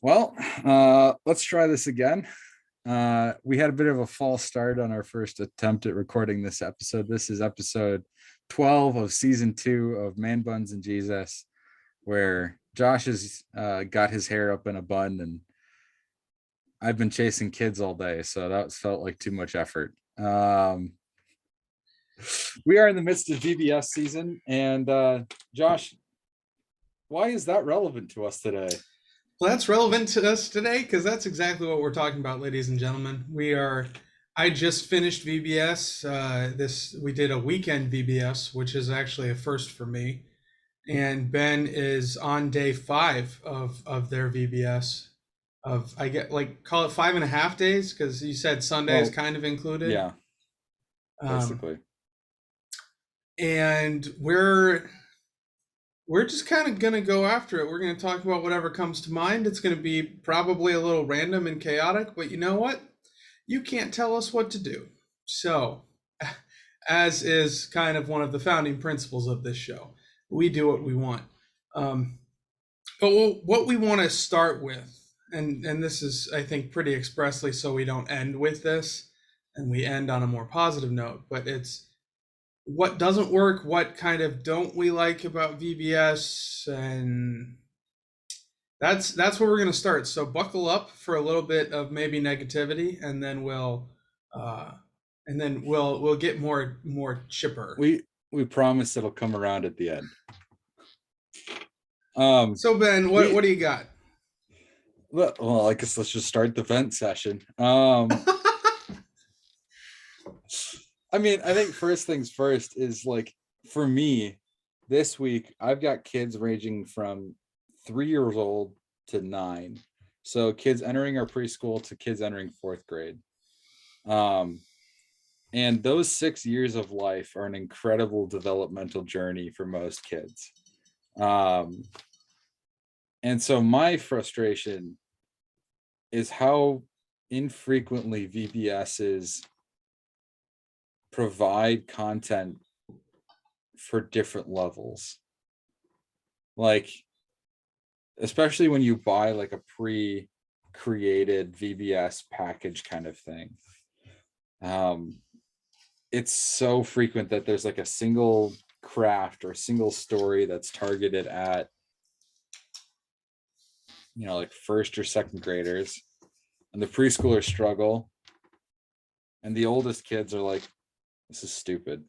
Well, let's try this again. We had a bit of a false start on our first attempt at recording this episode. This is episode 12 of season 2 of Man Buns and Jesus, where Josh has got his hair up in a bun, and I've been chasing kids all day, so that felt like too much effort. We are in the midst of VBS season, and Josh, why is that relevant to us today? Well, that's relevant to us today because that's exactly what we're talking about, ladies and gentlemen. I just finished VBS. We did a weekend VBS, which is actually a first for me. And Ben is on day 5 of their VBS. I get call it 5.5 days because you said Sunday is Well, kind of included. yeah, Um, basically. and we're just kind of going to go after it. We're going to talk about whatever comes to mind. It's going to be probably a little random and chaotic, but you know what? You can't tell us what to do. So, as is kind of one of the founding principles of this show, we do what we want. But what we want to start with, and this is, I think, pretty expressly so we don't end with this and we end on a more positive note, but it's what doesn't work, what kind of don't we like about VBS, and that's where we're going to start. So buckle up for a little bit of maybe negativity, and then we'll get more chipper. We promise it'll come around at the end. So Ben, what do you got? Well, I guess let's just start the vent session. I mean, I think first things first is, like, for me, this week I've got kids ranging from 3 years old to 9. So kids entering our preschool to kids entering 4th grade. And those 6 years of life are an incredible developmental journey for most kids. And so my frustration is how infrequently VBSs provide content for different levels. Like, especially when you buy like a pre-created VBS package kind of thing. It's so frequent that there's like a single craft or single story that's targeted at, like 1st or 2nd graders, and the preschoolers struggle, and the oldest kids are like, this is stupid.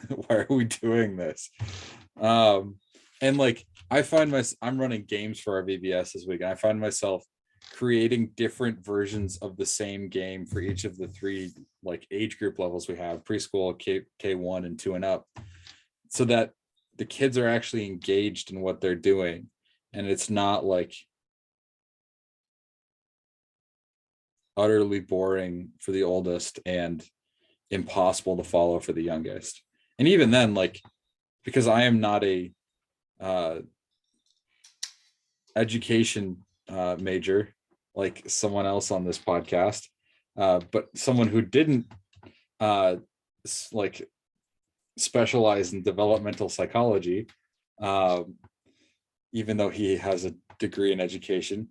Why are we doing this? And like, I'm running games for our VBS this week, and I find myself creating different versions of the same game for each of the 3 like age group levels we have: preschool, K1 and 2 and up, so that the kids are actually engaged in what they're doing, and it's not like utterly boring for the oldest and impossible to follow for the youngest. And even then, like, because I am not a education major like someone else on this podcast, but someone who didn't like specialize in developmental psychology, even though he has a degree in education,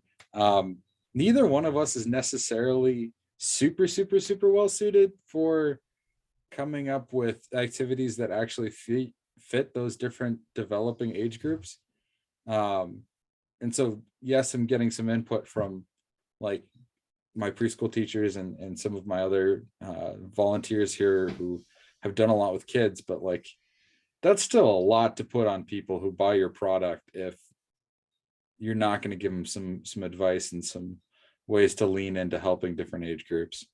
neither one of us is necessarily super well suited for coming up with activities that actually fit those different developing age groups. And so, yes, I'm getting some input from like my preschool teachers and some of my other volunteers here who have done a lot with kids, but like, that's still a lot to put on people who buy your product if you're not going to give them some advice and some ways to lean into helping different age groups.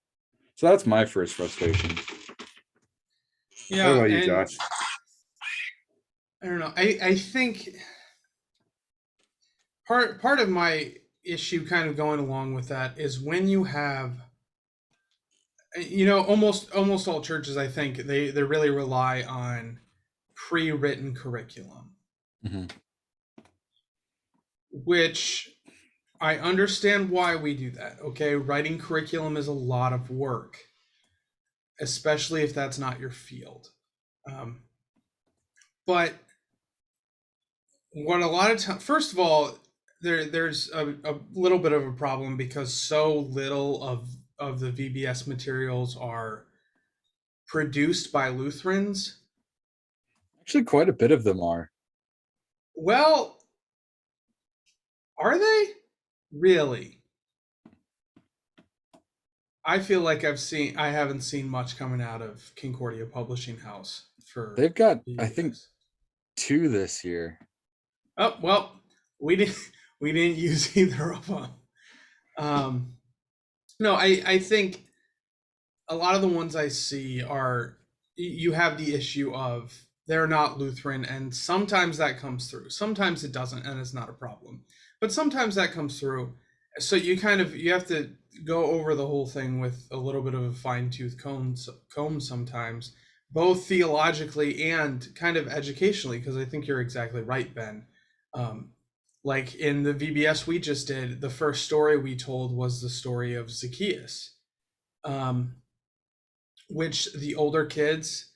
So that's my first frustration. Yeah, what about you, Josh? I don't know. I think part of my issue kind of going along with that is when you have, almost all churches, I think they really rely on pre-written curriculum. Mm-hmm. Which I understand why we do that. Okay, writing curriculum is a lot of work, especially if that's not your field. But what a lot of times, first of all, there's a little bit of a problem because so little of the VBS materials are produced by Lutherans. Actually, quite a bit of them are. Well, are they really? I feel like I haven't seen much coming out of Concordia Publishing House for They've got, I think, VBS. 2 this year. Oh well, we didn't we didn't use either of them. Um, no, I think a lot of the ones I see are you have the issue of they're not Lutheran, and sometimes that comes through. Sometimes it doesn't, and it's not a problem. But sometimes that comes through. So you have to go over the whole thing with a little bit of a fine tooth comb sometimes, both theologically and kind of educationally, because I think you're exactly right, Ben. Um, like in the VBS we just did, the first story we told was the story of Zacchaeus. Um, which the older kids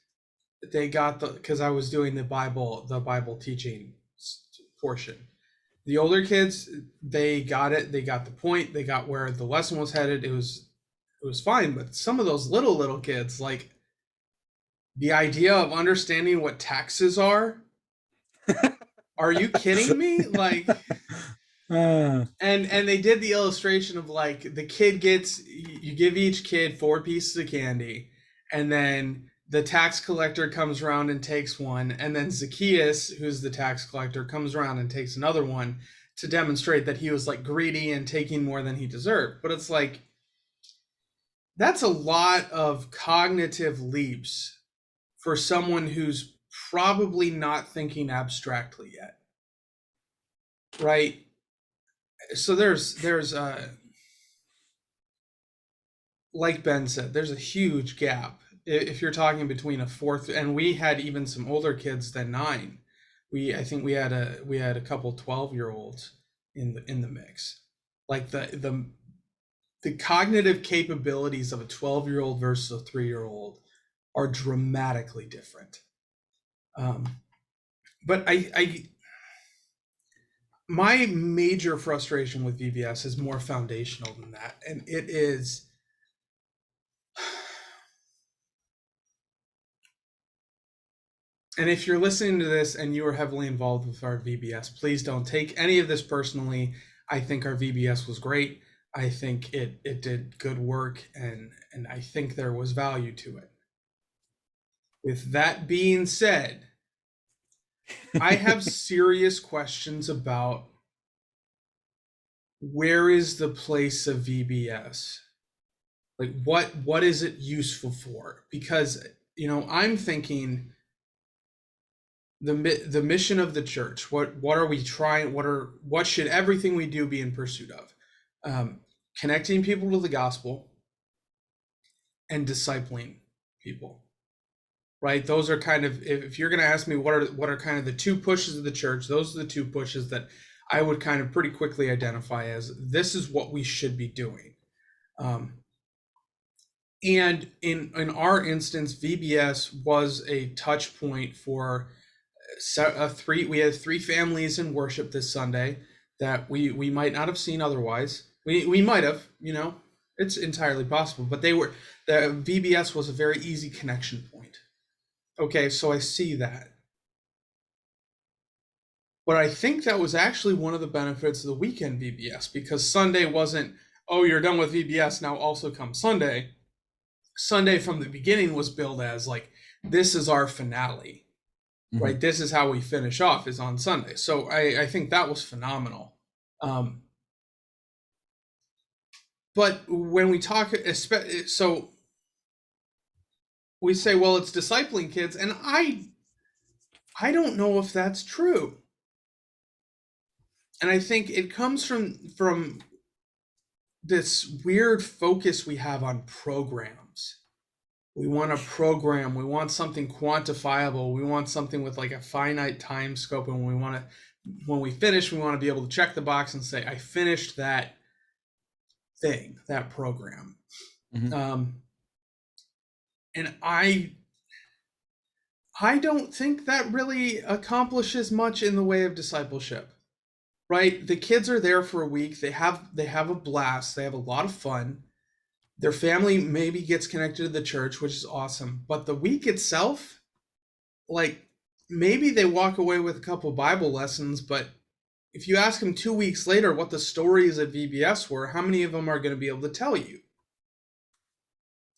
they got the because I was doing the Bible teaching portion. The older kids they got it, they got the point, they got where the lesson was headed. It was fine, but some of those little kids, like the idea of understanding what taxes are you kidding me? Like Ah, and they did the illustration of like the kid gets you give each kid 4 pieces of candy, and then the tax collector comes around and takes one, and then Zacchaeus, who's the tax collector, comes around and takes another one to demonstrate that he was like greedy and taking more than he deserved. But it's like that's a lot of cognitive leaps for someone who's probably not thinking abstractly yet, right? So there's like Ben said, there's a huge gap. If you're talking between a fourth, and we had even some older kids than 9. I think we had a couple 12-year-olds in the mix. Like the cognitive capabilities of a 12-year-old versus a 3-year-old are dramatically different. Um, but I my major frustration with VBS is more foundational than that, and it is and if you're listening to this and you are heavily involved with our VBS, please don't take any of this personally. I think our VBS was great. I think it did good work, and I think there was value to it. With that being said, I have serious questions about where is the place of VBS? Like what is it useful for? Because I'm thinking the mission of the church. What are we trying? What should everything we do be in pursuit of? Connecting people to the gospel and discipling people. Right? Those are kind of, if you're going to ask me what are kind of the 2 pushes of the church, those are the 2 pushes that I would kind of pretty quickly identify as this is what we should be doing. And in our instance, VBS was a touch point for we had 3 families in worship this Sunday that we might not have seen otherwise. We might have, it's entirely possible, but the VBS was a very easy connection point. Okay, so I see that. But I think that was actually one of the benefits of the weekend VBS, because Sunday wasn't, oh, you're done with VBS, now also come Sunday. Sunday from the beginning was billed as like, this is our finale, right? mhm. This is how we finish off is on Sunday. So I think that was phenomenal. But when we talk, so we say, well, it's discipling kids, and I don't know if that's true. And I think it comes from this weird focus we have on programs. We want a program, we want something quantifiable, we want something with like a finite time scope, and when we finish, we want to be able to check the box and say, I finished that thing, that program. Mhm. And I don't think that really accomplishes much in the way of discipleship. right? The kids are there for a week. They have a blast. They have a lot of fun. Their family maybe gets connected to the church, which is awesome. But the week itself, like maybe they walk away with a couple Bible lessons, but if you ask them 2 weeks later what the stories at VBS were, how many of them are going to be able to tell you?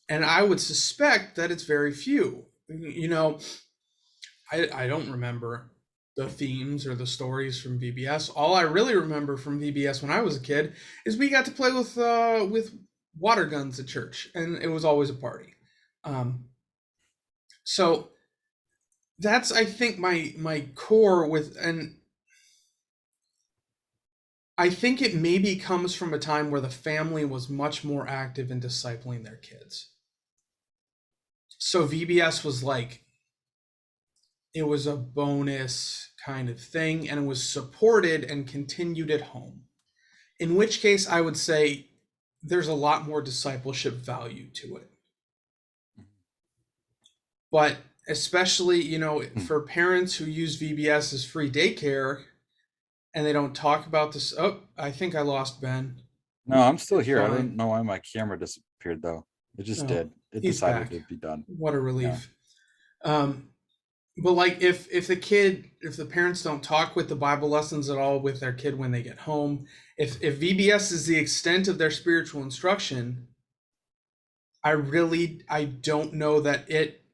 And I would suspect that it's very few. You know, I don't remember the themes or the stories from VBS. All I really remember from VBS when I was a kid is we got to play with water guns at church, and it was always a party. Um, so that's, I think, my core with, and I think it maybe comes from a time where the family was much more active in discipling their kids. So VBS was like, it was a bonus kind of thing, and it was supported and continued at home. In which case, I would say there's a lot more discipleship value to it. But especially, for parents who use VBS as free daycare and they don't talk about this. Oh, I think I lost Ben. No, I'm still It's here. I fine. don't know why my camera disappeared though. It just No, did. It he's decided back. to be done. What a Yeah. relief. Um, but like if the parents don't talk with the Bible lessons at all with their kid when they get home, if VBS is the extent of their spiritual instruction, I don't know that it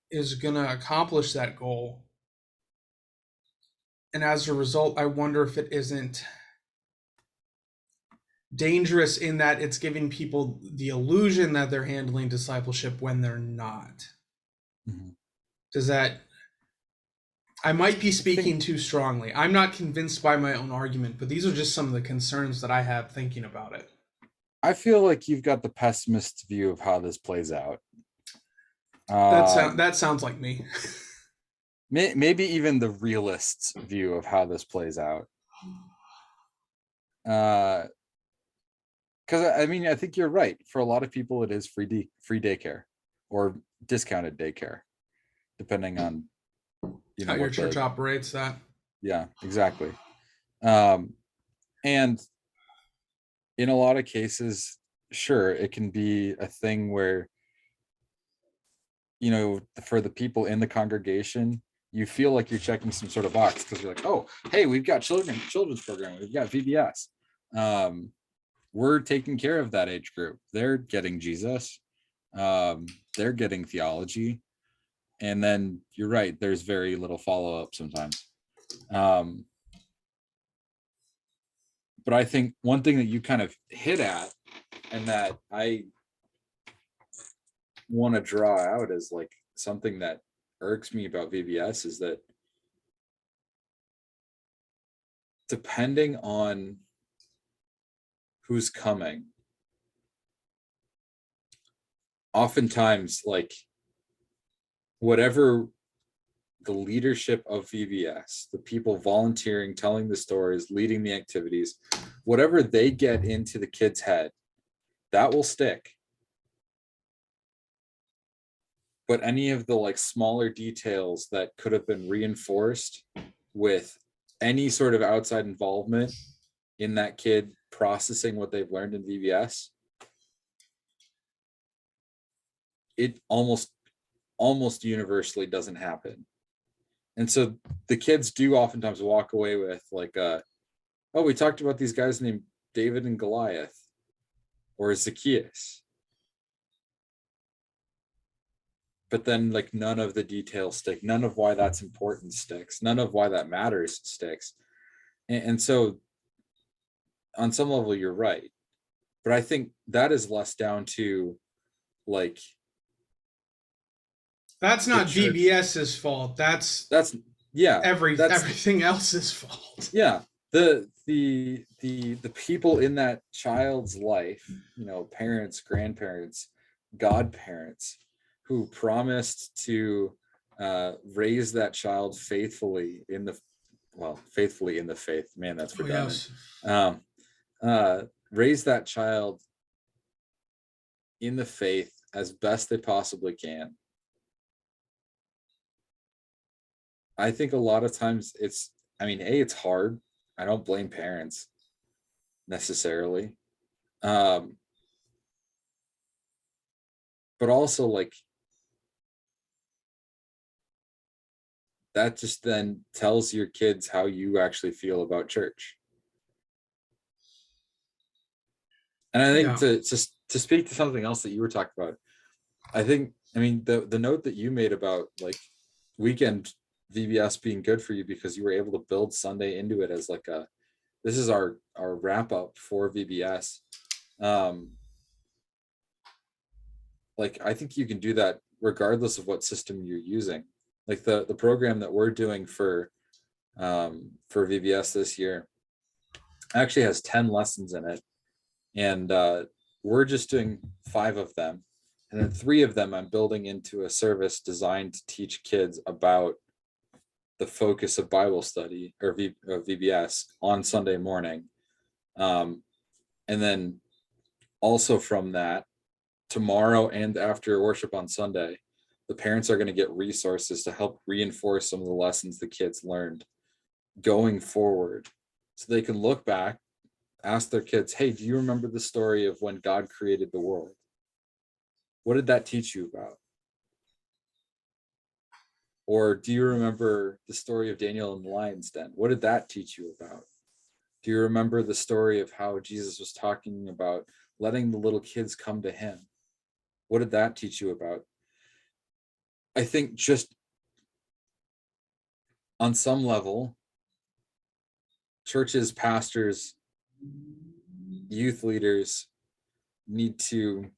is gonna accomplish that goal. And as a result, I wonder if it isn't dangerous in that it's giving people the illusion that they're handling discipleship when they're not. Mhm. Does that, I might be I think speaking too strongly. I'm not convinced by my own argument, but these are just some of the concerns that I have thinking about it. I feel like you've got the pessimist view of how this plays out. That sounds like me. Maybe even the realist's view of how this plays out. Because I mean, I think you're right. For a lot of people, it is free daycare or discounted daycare, depending on How your what church the operates that. yeah, exactly. Um, and in a lot of cases, sure, it can be a thing where for the people in the congregation, you feel like you're checking some sort of box because you're like, oh, hey, we've got children's programming, we've got VBS. We're taking care of that age group. They're getting Jesus. They're getting theology. And then you're right, there's very little follow-up sometimes. But I think one thing that you kind of hit at and that I want to draw out as like something that irks me about VBS is that depending on who's coming, oftentimes like whatever the leadership of VBS, the people volunteering, telling the stories, leading the activities, whatever they get into the kid's head, that will stick. But any of the like smaller details that could have been reinforced with any sort of outside involvement in that kid processing what they've learned in VBS, it almost universally doesn't happen. And so the kids do oftentimes walk away with like, oh, we talked about these guys named David and Goliath or Zacchaeus. But then like none of the details stick. None of why that's important sticks. None of why that matters sticks. And so on some level, you're right. But I think that is less down to like That's the not church. VBS's fault. That's That's yeah. That's everything else's fault. yeah. The people in that child's life, parents, grandparents, godparents, who promised to raise that child faithfully in the faith. Man, that's Oh redundant. yes. Um, raise that child in the faith as best they possibly can. I think a lot of times it's hard. I don't blame parents necessarily. Um, but also like that just then tells your kids how you actually feel about church. And I think Yeah. to just to speak to something else that you were talking about, I mean the note that you made about like weekend VBS being good for you because you were able to build Sunday into it as like a this is our wrap up for VBS. Um, like I think you can do that regardless of what system you're using. Like the program that we're doing for VBS this year actually has 10 lessons in it, and we're just doing 5 of them, and then 3 of them I'm building into a service designed to teach kids about the focus of Bible study or VBS on Sunday morning. And then also from that, tomorrow and after worship on Sunday, the parents are going to get resources to help reinforce some of the lessons the kids learned going forward. So they can look back, ask their kids, hey, do you remember the story of when God created the world? What did that teach you about? Or do you remember the story of Daniel in the lion's den? What did that teach you about? Do you remember the story of how Jesus was talking about letting the little kids come to him? What did that teach you about? I think just on some level, churches, pastors, youth leaders need to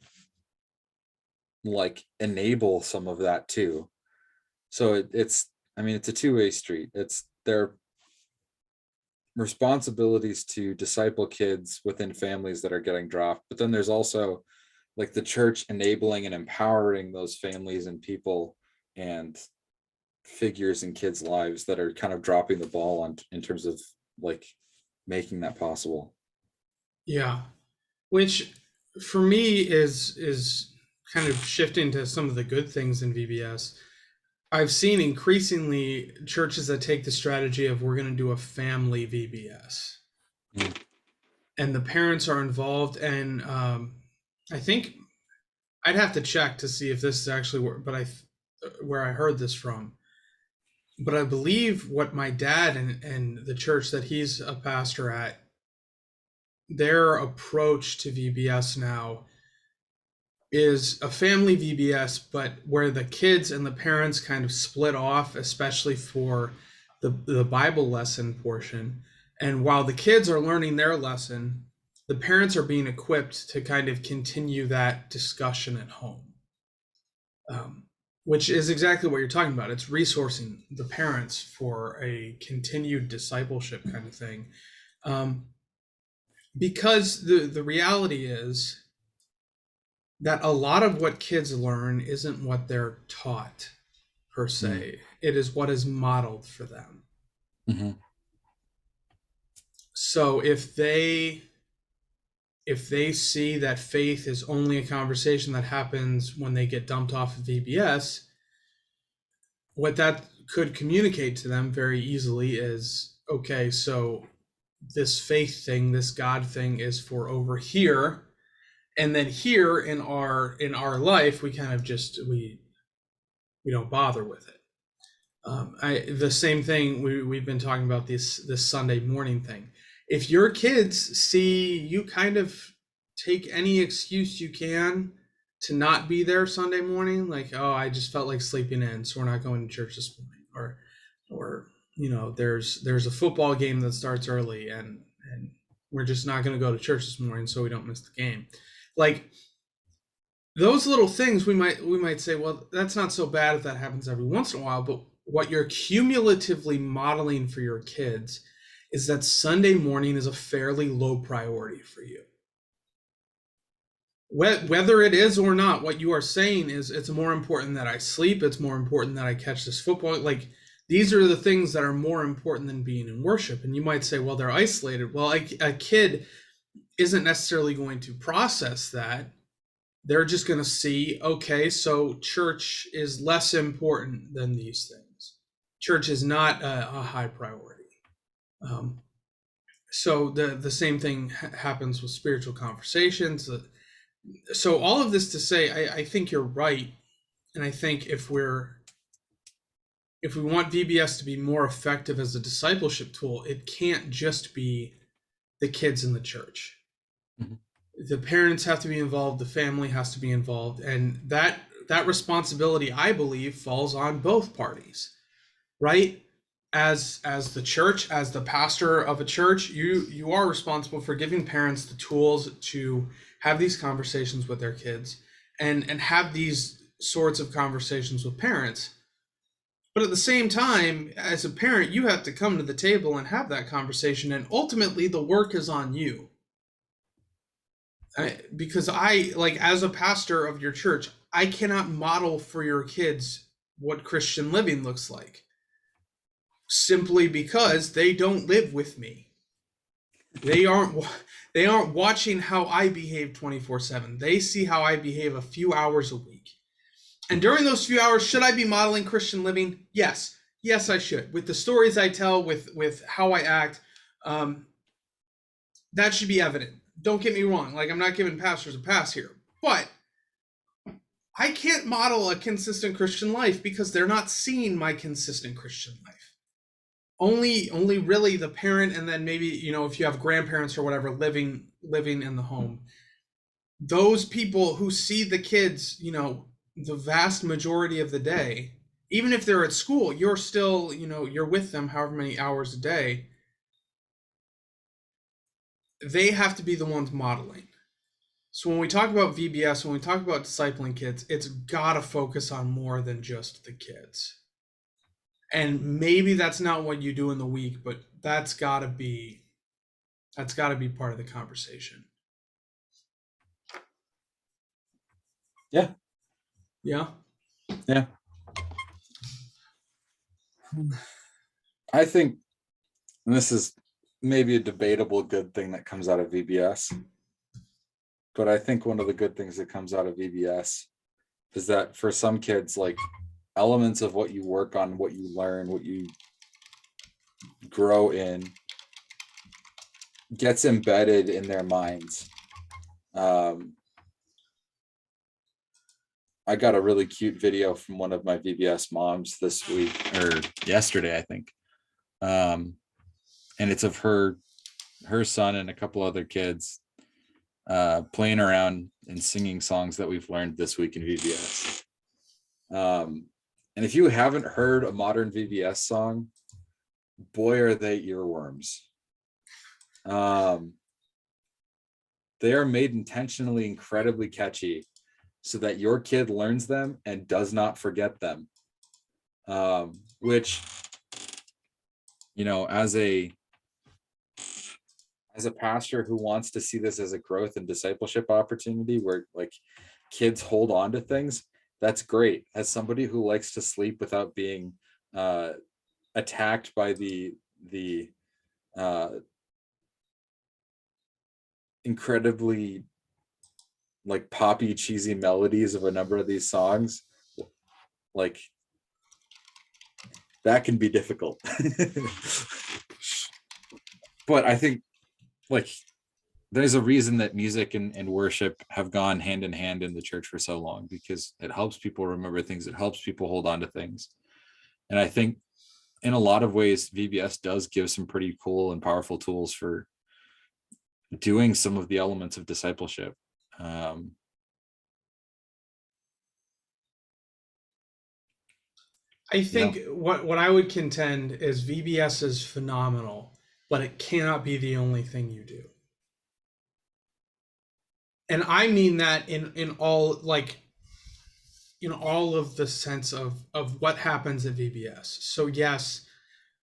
like enable some of that too. So it's, I mean, it's a two-way street. It's their responsibilities to disciple kids within families that are getting dropped, but then there's also like the church enabling and empowering those families and people and figures in kids' lives that are kind of dropping the ball on in terms of like making that possible. Yeah. Which for me is kind of shifting to some of the good things in VBS. I've seen increasingly churches that take the strategy of we're going to do a family VBS, Mm. and the parents are involved. And I think I'd have to check to see if this is actually where I heard this from. But I believe what my dad and the church that he's a pastor at, their approach to VBS now is a family VBS, but where the kids and the parents kind of split off, especially for the Bible lesson portion. And while the kids are learning their lesson, the parents are being equipped to kind of continue that discussion at home, um, which is exactly what you're talking about. It's resourcing the parents for a continued discipleship kind of thing. Um, because the reality is, that a lot of what kids learn isn't what they're taught per Mm. se. It is what is modeled for them. Mm-hmm. So if they see that faith is only a conversation that happens when they get dumped off of VBS, what that could communicate to them very easily is, okay, so this faith thing, this God thing is for over here, and then here in our life we kind of just we don't bother with it. The same thing we've been talking about this Sunday morning thing. If your kids see you kind of take any excuse you can to not be there Sunday morning, like, oh, I just felt like sleeping in, so we're not going to church this morning, or there's a football game that starts early, and we're just not going to go to church this morning so we don't miss the game. Like, those little things we might say, well, that's not so bad if that happens every once in a while. But what you're cumulatively modeling for your kids is that Sunday morning is a fairly low priority for you. Whether it is or not, what you are saying is it's more important that I sleep, it's more important that I catch this football. Like, these are the things that are more important than being in worship. And you might say, well, they're isolated. Well, a kid isn't necessarily going to process that. They're just going to see, okay, so church is less important than these things. Church is not a high priority. Um, So the same thing happens with spiritual conversations. So all of this to say, I think you're right, and I think if we want VBS to be more effective as a discipleship tool, it can't just be the kids in the church. Mhm. The parents have to be involved, the family has to be involved, and that responsibility, I believe, falls on both parties, right? As the church, as the pastor of a church, you are responsible for giving parents the tools to have these conversations with their kids, and have these sorts of conversations with parents. But at the same time, as a parent, you have to come to the table and have that conversation, and ultimately the work is on you. Because I, like, as a pastor of your church, I cannot model for your kids what Christian living looks like, simply because they don't live with me. They aren't they aren't watching how I behave 24/7. They see how I behave a few hours a week. And during those few hours, should I be modeling Christian living? Yes. Yes, I should. With the stories I tell, with how I act, um, that should be evident. Don't get me wrong. Like, I'm not giving pastors a pass here, but I can't model a consistent Christian life because they're not seeing my consistent Christian life. Only really the parent, and then maybe, if you have grandparents or whatever living in the home. Those people who see the kids, the vast majority of the day, even if they're at school, you're still, you're with them however many hours a day. They have to be the ones modeling. So when we talk about VBS, when we talk about discipling kids, it's got to focus on more than just the kids. And maybe that's not what you do in the week, but that's got to be part of the conversation. Yeah. Yeah. Yeah. I think, and this is maybe a debatable good thing that comes out of VBS, but I think one of the good things that comes out of VBS is that for some kids, like, elements of what you work on, what you learn, what you grow in gets embedded in their minds. I got a really cute video from one of my VBS moms this week, or yesterday, I think. And it's of her son and a couple other kids playing around and singing songs that we've learned this week in VBS. And if you haven't heard a modern VBS song, boy, are they earworms. They are made intentionally incredibly catchy so that your kid learns them and does not forget them. Which, as a pastor who wants to see this as a growth and discipleship opportunity where, like, kids hold on to things, that's great. As somebody who likes to sleep without being attacked by the incredibly, like, poppy, cheesy melodies of a number of these songs, like, that can be difficult. But I think, like, there's a reason that music and worship have gone hand in hand in the church for so long, because it helps people remember things. It helps people hold on to things. And I think in a lot of ways, VBS does give some pretty cool and powerful tools for doing some of the elements of discipleship. I think what I would contend is VBS is phenomenal, but it cannot be the only thing you do. And I mean that in all, like, all of the sense of what happens at VBS. So yes,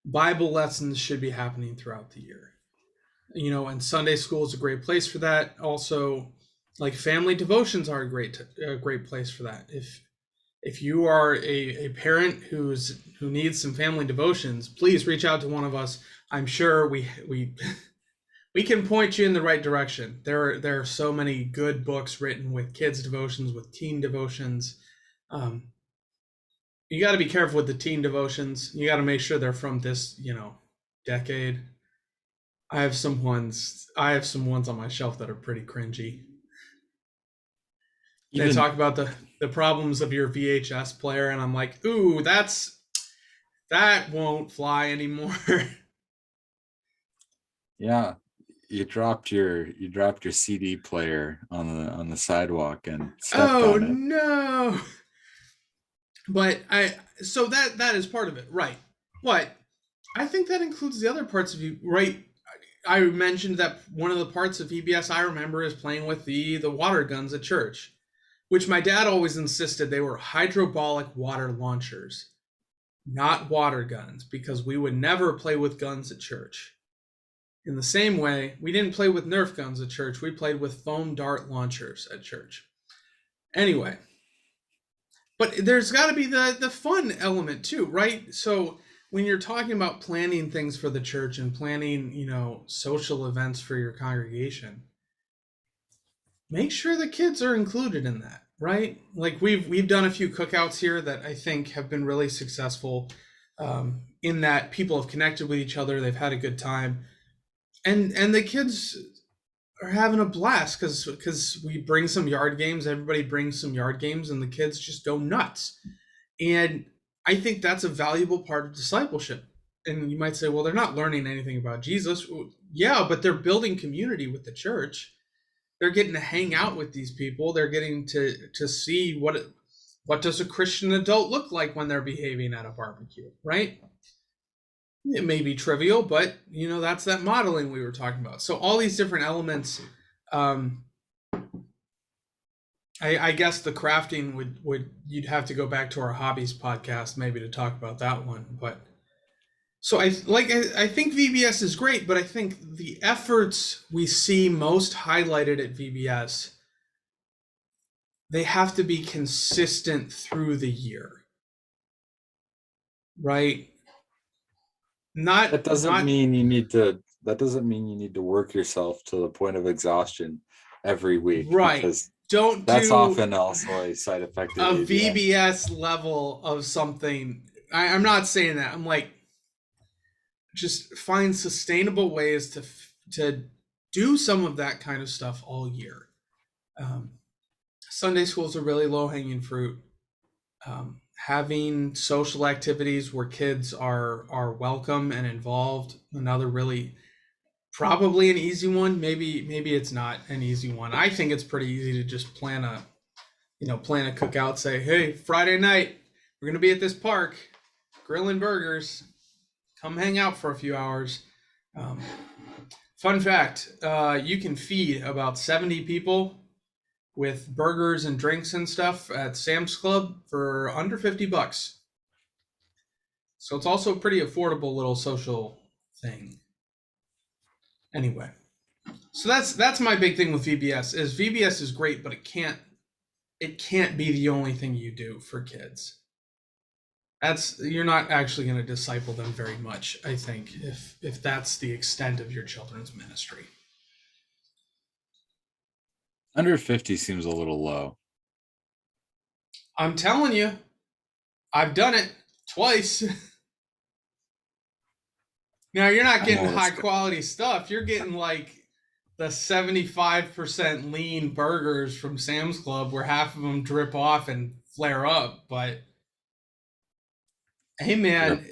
Bible lessons should be happening throughout the year. And Sunday school is a great place for that. Also, like, family devotions are a great place for that. If you are a parent who needs some family devotions, please reach out to one of us. I'm sure we can point you in the right direction. There are so many good books written with kids devotions, with teen devotions. You got to be careful with the teen devotions. You got to make sure they're from this decade. I have some ones on my shelf that are pretty cringy. They Even talk about the problems of your VHS player, and I'm like, ooh, that won't fly anymore. yeah, you dropped your CD player on the sidewalk and stepped Oh on it. no. But so that is part of it, right? But I think that includes the other parts of you, right? I mentioned that one of the parts of VBS I remember is playing with the water guns at church, which my dad always insisted they were hydraulic water launchers, not water guns, because we would never play with guns at church. In the same way, we didn't play with Nerf guns at church, we played with foam dart launchers at church. Anyway, but there's got to be the fun element too, right? So when you're talking about planning things for the church and planning, social events for your congregation, make sure the kids are included in that, right? Like we've done a few cookouts here that I think have been really successful, in that people have connected with each other, they've had a good time, and the kids are having a blast because we bring some yard games, everybody brings some yard games, and the kids just go nuts. And I think that's a valuable part of discipleship. And you might say, well, they're not learning anything about Jesus. Yeah, but they're building community with the church. They're getting to hang out with these people. They're getting to see what does a Christian adult look like when they're behaving at a barbecue, right? It may be trivial, but that's that modeling we were talking about. So all these different elements. Um, I guess the crafting would you'd have to go back to our hobbies podcast maybe to talk about that one. But so I think VBS is great, but I think the efforts we see most highlighted at VBS, they have to be consistent through the year, right? That Not doesn't not mean you need to. That doesn't mean you need to work yourself to the point of exhaustion every week, right. because Don't that's do often also a side effect of a ABS. VBS level of something. I'm not saying that. I'm like, just find sustainable ways to do some of that kind of stuff all year. Um, Sunday school is a really low hanging fruit. Having social activities where kids are welcome and involved, another really probably an easy one. Maybe it's not an easy one. I think it's pretty easy to just plan a cookout. Say, hey, Friday night we're gonna be at this park, grilling burgers. Come hang out for a few hours. Um, Fun fact, you can feed about 70 people with burgers and drinks and stuff at Sam's Club for under $50. So it's also a pretty affordable little social thing. Anyway, so that's my big thing with VBS. Is VBS is great, but it can't be the only thing you do for kids. You're not actually going to disciple them very much, I think, if that's the extent of your children's ministry. Under 50 seems a little low. I'm telling you, I've done it twice. Now you're not I know getting what high it's. quality stuff. You're getting like the 75% lean burgers from Sam's Club where half of them drip off and flare up. But hey, You're a, man,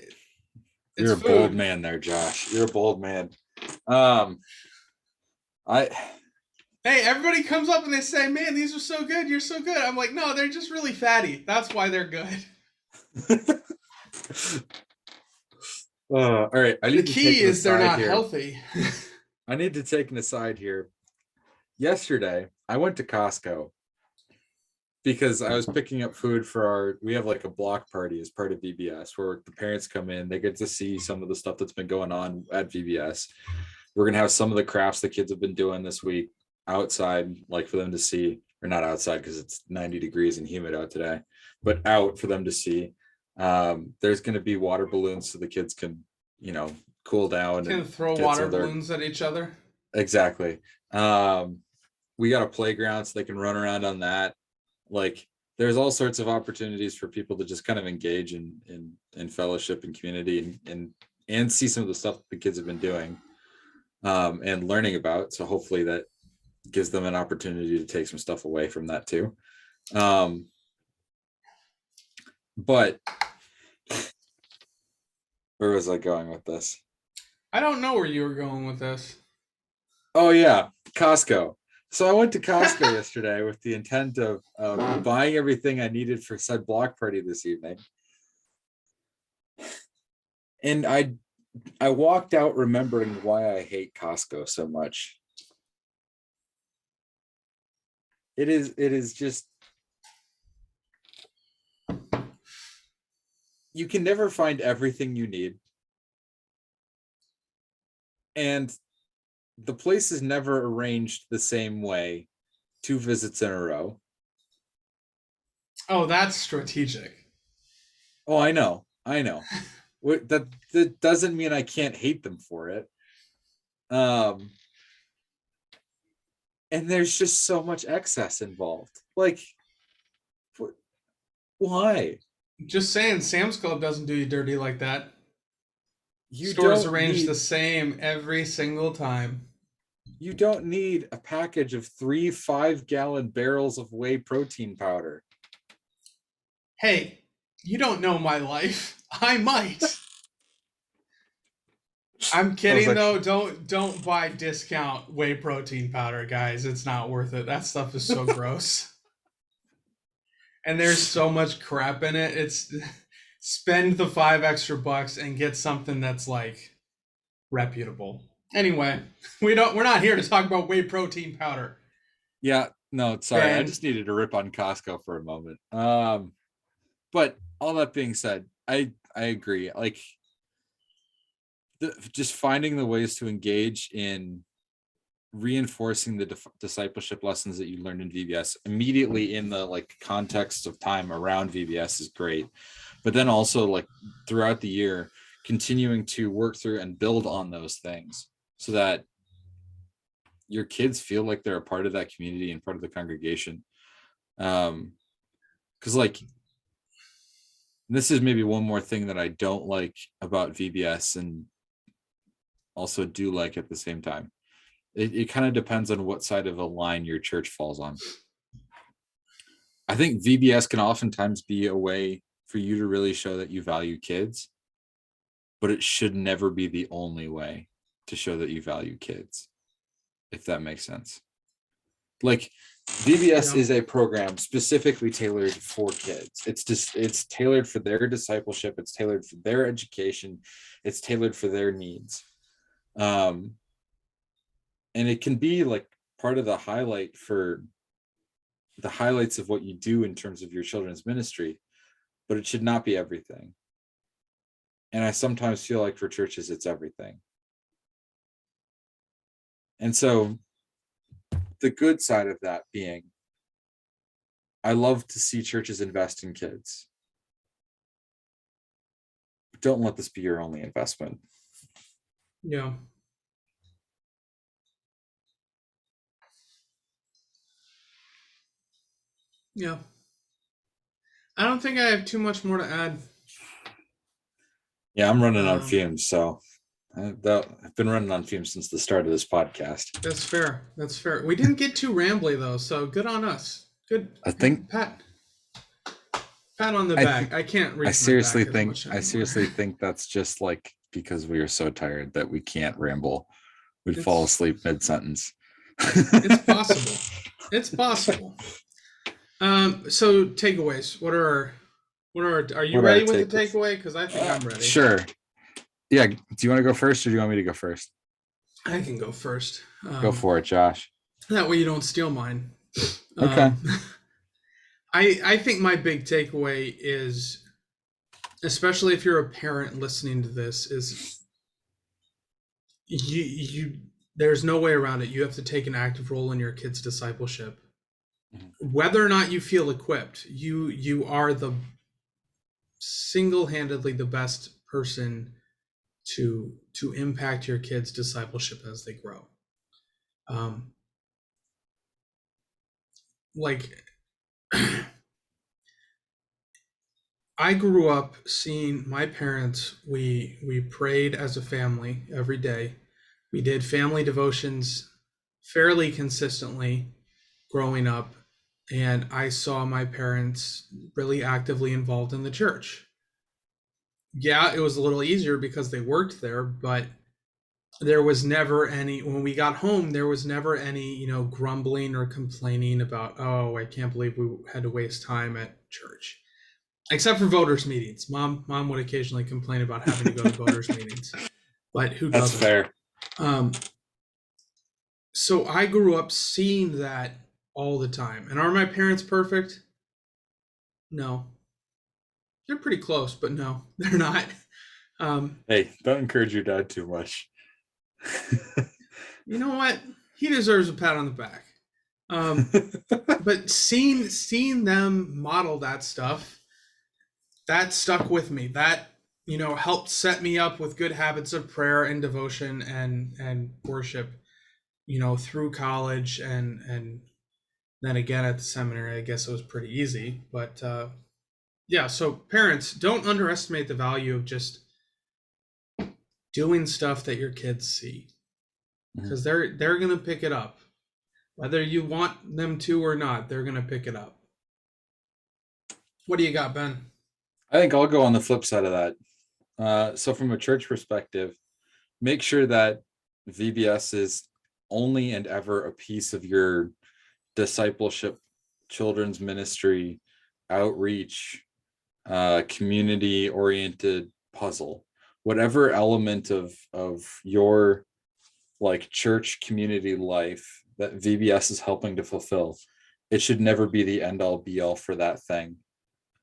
it's you're a bold food. man there, Josh. You're a bold man. Um, I Hey, everybody comes up and they say, man, these are so good. You're so good. I'm like, no, they're just really fatty. That's why they're good. all right. I The need to take key an is they're aside not here. healthy. I need to take an aside here. Yesterday, I went to Costco because I was picking up food for we have like a block party as part of VBS where the parents come in, they get to see some of the stuff that's been going on at VBS. We're going to have some of the crafts the kids have been doing this week outside, like for them to see, or not outside because it's 90 degrees and humid out today, but out for them to see. There's going to be water balloons so the kids can, cool down Can and throw get some water of their. balloons at each other. Exactly. We got a playground so they can run around on that. Like there's all sorts of opportunities for people to just kind of engage in fellowship and community and see some of the stuff that the kids have been doing. and learning about. So hopefully that gives them an opportunity to take some stuff away from that too. But where was I going with this? I don't know where you were going with this. Oh yeah, Costco. So I went to Costco yesterday with the intent of buying everything I needed for said block party this evening. And I walked out remembering why I hate Costco so much. It is just, you can never find everything you need. And the place is never arranged the same way 2 visits in a row. Oh, that's strategic. Oh, I know. That doesn't mean I can't hate them for it. Um, and there's just so much excess involved. Like, why? Just saying, Sam's Club doesn't do you dirty like that. You Stores don't arranged the need same every single time. you don't need a package of 3 5-gallon barrels of whey protein powder. Hey, you don't know my life. I might. I'm kidding though. Don't buy discount whey protein powder, guys. It's not worth it. That stuff is so gross. And there's so much crap in it. It's spend the $5 extra and get something that's like reputable. Anyway, we're not here to talk about whey protein powder. Yeah, no, sorry. I Ben, just needed to rip on Costco for a moment. But all that being said, I agree. Like, just finding the ways to engage in reinforcing the discipleship lessons that you learned in VBS immediately in the like context of time around VBS is great. But then also like throughout the year, continuing to work through and build on those things so that your kids feel like they're a part of that community and part of the congregation. Because like, this is maybe one more thing that I don't like about VBS and also do like at the same time. It kind of depends on what side of a line your church falls on. I think VBS can oftentimes be a way for you to really show that you value kids, but it should never be the only way to show that you value kids, if that makes sense. Like, VBS is a program specifically tailored for kids. It's tailored for their discipleship, it's tailored for their education, it's tailored for their needs. And it can be like part of the highlights of what you do in terms of your children's ministry, but it should not be everything. And I sometimes feel like for churches, it's everything. And so the good side of that being, I love to see churches invest in kids. But don't let this be your only investment. yeah. Yeah. I don't think I have too much more to add. Yeah, I'm running on fumes. So I've been running on fumes since the start of this podcast. That's fair. That's fair. We didn't get too rambly though, so good on us. Good. I think Pat on the back. I can't reach I seriously my back think as much anymore. I seriously think that's just like because we are so tired that we can't ramble. We'd fall asleep mid-sentence. It's possible. It's possible. So takeaways. Are you ready with the takeaway? Because I think I'm ready. Sure. Yeah. Do you want to go first or do you want me to go first? I can go first. Go for it, Josh. That way you don't steal mine. Okay. I think my big takeaway is, especially if you're a parent listening to this, is you there's no way around it. You have to take an active role in your kids' discipleship. Mm-hmm. Whether or not you feel equipped, you are the single-handedly the best person to impact your kids' discipleship as they grow. Like I grew up seeing my parents, we prayed as a family every day. We did family devotions fairly consistently growing up, and I saw my parents really actively involved in the church. Yeah, it was a little easier because they worked there, but there was never any, when we got home, there was never any, grumbling or complaining about, oh, I can't believe we had to waste time at church. Except for voters meetings. Mom would occasionally complain about having to go to voters meetings, but who That's doesn't? fair. So I grew up seeing that all the time. And are my parents perfect? No. They're pretty close, but no, they're not. Um, Hey, don't encourage your dad too much. you know what? He deserves a pat on the back. But seeing them model that stuff, that stuck with me. That helped set me up with good habits of prayer and devotion and worship. Through college and then again at the seminary. I guess it was pretty easy, but yeah. So parents, don't underestimate the value of just doing stuff that your kids see, because they're gonna pick it up, whether you want them to or not. They're gonna pick it up. What do you got, Ben? I think I'll go on the flip side of that. So from a church perspective, make sure that VBS is only and ever a piece of your discipleship, children's ministry, outreach, community oriented puzzle. Whatever element of your like church community life that VBS is helping to fulfill, it should never be the end all be all for that thing,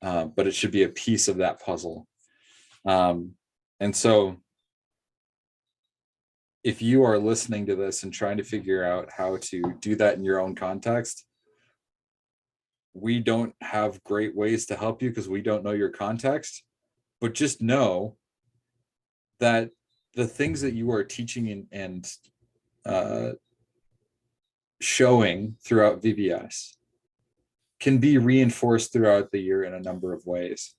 but it should be a piece of that puzzle. And so if you are listening to this and trying to figure out how to do that in your own context, we don't have great ways to help you because we don't know your context, but just know that the things that you are teaching and showing throughout VBS can be reinforced throughout the year in a number of ways.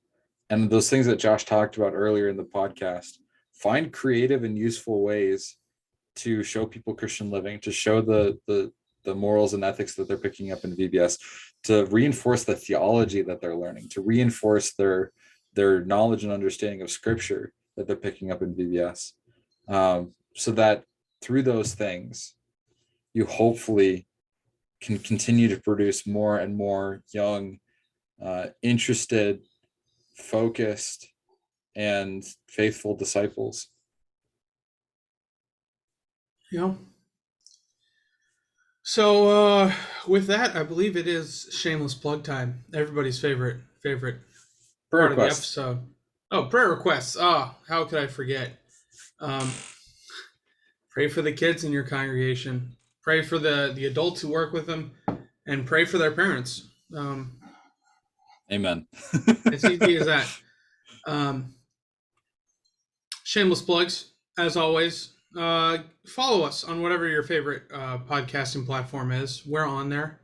And those things that Josh talked about earlier in the podcast, find creative and useful ways to show people Christian living, to show the morals and ethics that they're picking up in VBS, to reinforce the theology that they're learning, to reinforce their knowledge and understanding of scripture that they're picking up in VBS, so that through those things, you hopefully can continue to produce more and more young, interested, focused, and faithful disciples. Yeah. So with that, I believe it is shameless plug time. Everybody's favorite Prayer part of the requests. episode. Oh, prayer requests. Oh, how could I forget? Pray for the kids in your congregation. Pray for the adults who work with them, and pray for their parents. Amen. It's easy as that. Shameless plugs, as always. Follow us on whatever your favorite podcasting platform is. We're on there.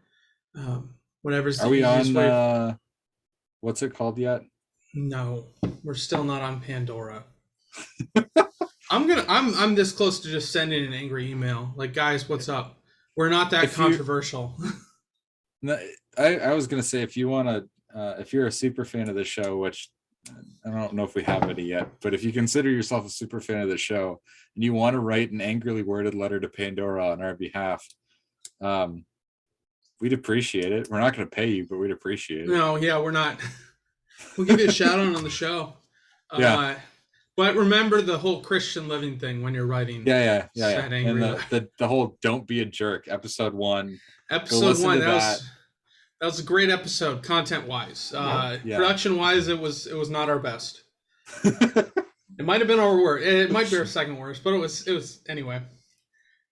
Whatever's the Are we easiest on way. what's it called yet? No, we're still not on Pandora. I'm this close to just sending an angry email. Like, guys, what's up? We're not that If you controversial. I was gonna say, if you want to, if you're a super fan of the show, which I don't know if we have any yet, but if you consider yourself a super fan of the show and you want to write an angrily worded letter to Pandora on our behalf, we'd appreciate it. We're not going to pay you, but we'd appreciate it. No, yeah, we're not. We'll give you a shout out on the show. Yeah. But remember the whole Christian living thing when you're writing. Yeah. And the whole "Don't be a jerk" episod 1. Episode 1. That was a great episode, content wise. Production wise, it was not our best. It might have been our worst. It might be our second worst, but it was anyway.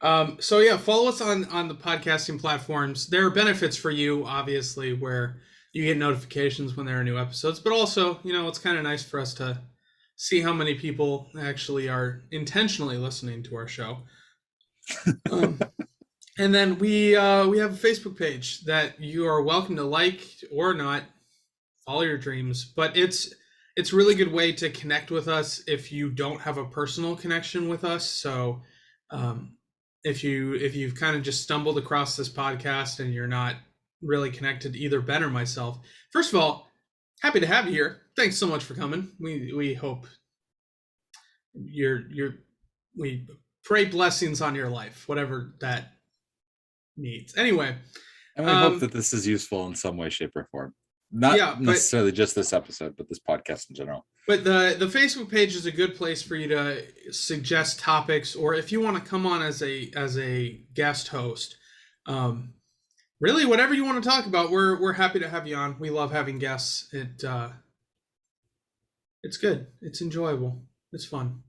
So yeah, follow us on the podcasting platforms. There are benefits for you, obviously, where you get notifications when there are new episodes, but also, it's kind of nice for us to see how many people actually are intentionally listening to our show. And then we have a Facebook page that you are welcome to like or not. Follow your dreams, but it's a really good way to connect with us if you don't have a personal connection with us. So If you've kind of just stumbled across this podcast and you're not really connected to either Ben or myself, first of all, happy to have you here. Thanks so much for coming. We hope we pray blessings on your life, whatever that means. Anyway, And we hope that this is useful in some way, shape, or form. Not necessarily just this episode, but this podcast in general. But the Facebook page is a good place for you to suggest topics, or if you want to come on as a guest host. Really, whatever you want to talk about, we're happy to have you on. We love having guests. It's good. It's enjoyable. It's fun.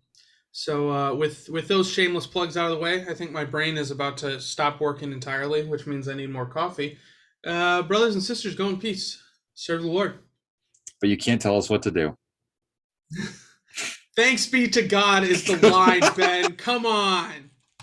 So with those shameless plugs out of the way, I think my brain is about to stop working entirely, which means I need more coffee. Brothers and sisters, go in peace. Serve the Lord. But you can't tell us what to do. Thanks be to God is the line, Ben. Come on.